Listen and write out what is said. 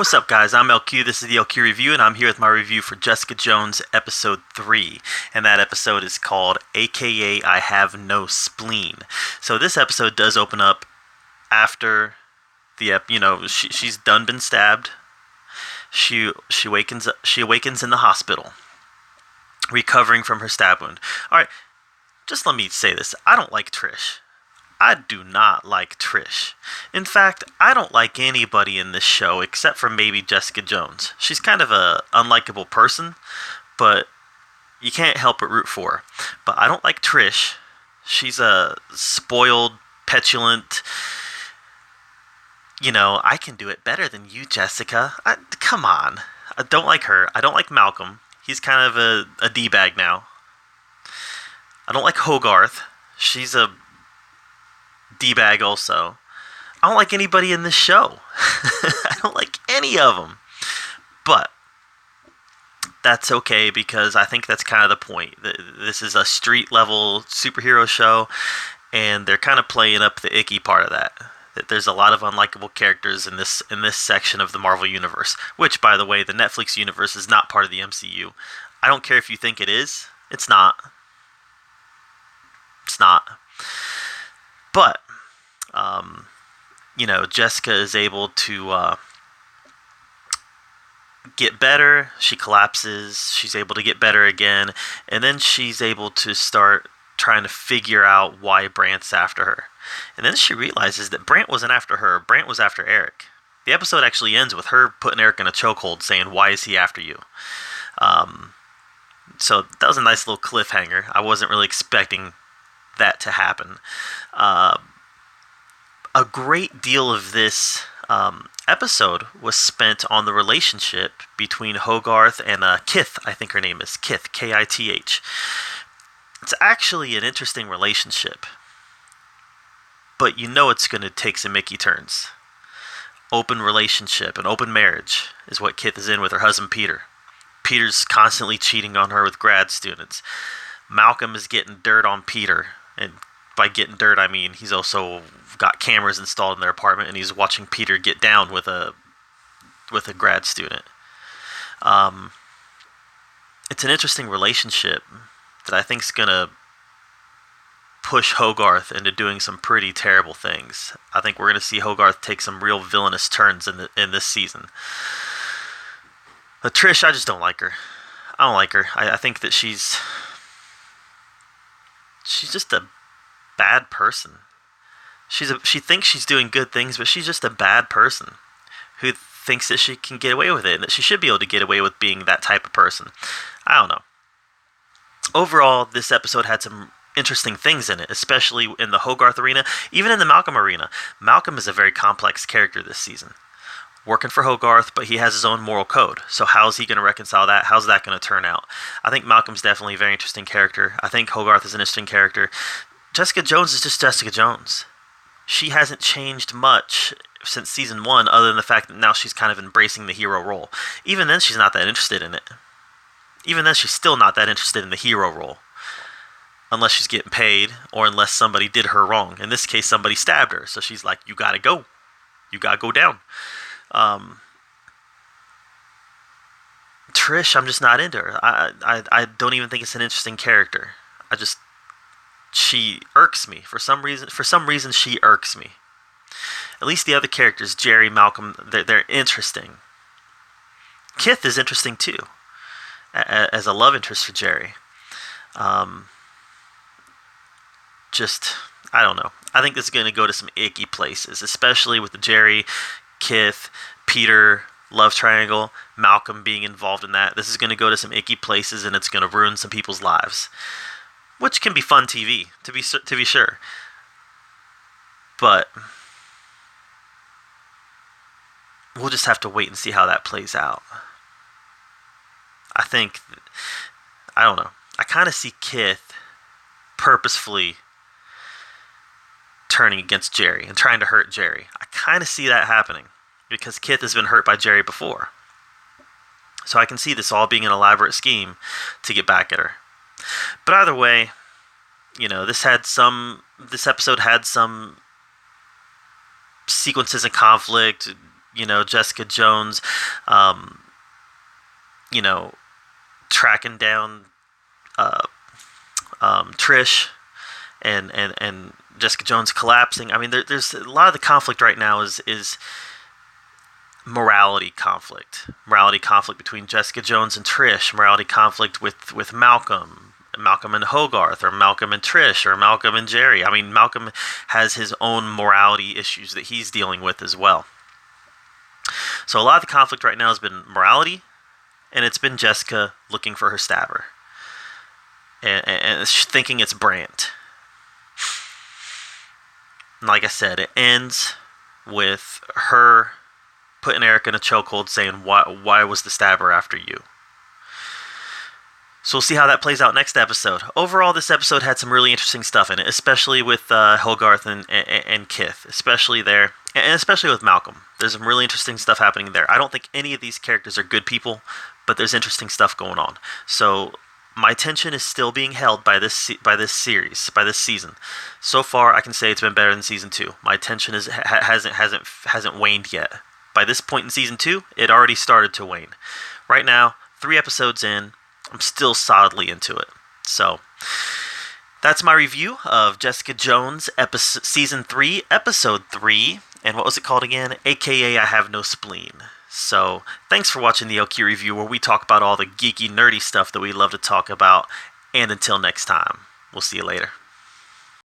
What's up, guys? I'm LQ. This is the LQ Review, and I'm here with my review for Jessica Jones Episode 3. And that episode is called AKA I Have No Spleen. So this episode does open up after she's done been stabbed. She awakens in the hospital, recovering from her stab wound. All right, just let me say this. I don't like Trish. I do not like Trish. In fact, I don't like anybody in this show except for maybe Jessica Jones. She's kind of a unlikable person, but you can't help but root for her. But I don't like Trish. She's a spoiled, petulant, I can do it better than you, Jessica. Come on. I don't like her. I don't like Malcolm. He's kind of a D-bag now. I don't like Hogarth. She's a D-bag also. I don't like anybody in this show. I don't like any of them. But that's okay because I think that's kind of the point. This is a street-level superhero show, and they're kind of playing up the icky part of that. That there's a lot of unlikable characters in this section of the Marvel Universe, which, by the way, the Netflix universe is not part of the MCU. I don't care if you think it is. It's not. It's not. But Jessica is able to get better. She collapses. She's able to get better again. And then she's able to start trying to figure out why Brant's after her. And then she realizes that Brant wasn't after her. Brant was after Eric. The episode actually ends with her putting Eric in a chokehold saying, "Why is he after you?" So that was a nice little cliffhanger. I wasn't really expecting that to happen. A great deal of this episode was spent on the relationship between Hogarth and Kith. I think her name is Kith, Kith. It's actually an interesting relationship, but it's going to take some Mickey turns. Open relationship, an open marriage is what Kith is in with her husband Peter. Peter's constantly cheating on her with grad students. Malcolm is getting dirt on Peter, and by getting dirt, I mean he's also got cameras installed in their apartment, and he's watching Peter get down with a grad student. It's an interesting relationship that I think is gonna push Hogarth into doing some pretty terrible things. I think we're gonna see Hogarth take some real villainous turns in this season. But Trish, I just don't like her. I don't like her. I think that she's just a bad person. She thinks she's doing good things, but she's just a bad person who thinks that she can get away with it and that she should be able to get away with being that type of person. I don't know. Overall, this episode had some interesting things in it, especially in the Hogarth arena, even in the Malcolm arena. Malcolm is a very complex character this season. Working for Hogarth, but he has his own moral code. So how's he going to reconcile that? How's that going to turn out? I think Malcolm's definitely a very interesting character. I think Hogarth is an interesting character. Jessica Jones is just Jessica Jones. She hasn't changed much since season 1, other than the fact that now she's kind of embracing the hero role. Even then, she's not that interested in it. Even then, she's still not that interested in the hero role. Unless she's getting paid, or unless somebody did her wrong. In this case, somebody stabbed her. So she's like, you gotta go. You gotta go down. Trish, I'm just not into her. I don't even think it's an interesting character. She irks me. For some reason, she irks me. At least the other characters, Jerry, Malcolm, they're interesting. Kith is interesting too, as a love interest for Jerry. I don't know. I think this is going to go to some icky places, especially with the Jerry, Kith, Peter love triangle, Malcolm being involved in that. This is going to go to some icky places, and it's going to ruin some people's lives, which can be fun TV, to be sure. But we'll just have to wait and see how that plays out. I don't know. I kind of see Kith purposefully turning against Jerry and trying to hurt Jerry. I kind of see that happening because Kith has been hurt by Jerry before. So I can see this all being an elaborate scheme to get back at her. But either way, this episode had some sequences of conflict, Jessica Jones, um, you know, tracking down uh, Trish, and Jessica Jones collapsing. I mean, there's a lot of the conflict right now is morality conflict between Jessica Jones and Trish, morality conflict with Malcolm and Hogarth, or Malcolm and Trish, or Malcolm and Jerry. I mean, Malcolm has his own morality issues that he's dealing with as well. So a lot of the conflict right now has been morality, and it's been Jessica looking for her stabber, and thinking it's Brandt. And like I said, it ends with her putting Eric in a chokehold, saying, "Why was the stabber after you?" So we'll see how that plays out next episode. Overall, this episode had some really interesting stuff in it, especially with Hogarth and Kith, especially there, and especially with Malcolm. There's some really interesting stuff happening there. I don't think any of these characters are good people, but there's interesting stuff going on. So my attention is still being held by this season. So far, I can say it's been better than season 2. My attention hasn't waned yet. By this point in season 2, it already started to wane. Right now, 3 episodes in, I'm still solidly into it. So that's my review of Jessica Jones season 3, episode 3, and what was it called again? AKA I Have No Spleen. So thanks for watching the Oki Review, where we talk about all the geeky, nerdy stuff that we love to talk about. And until next time, we'll see you later.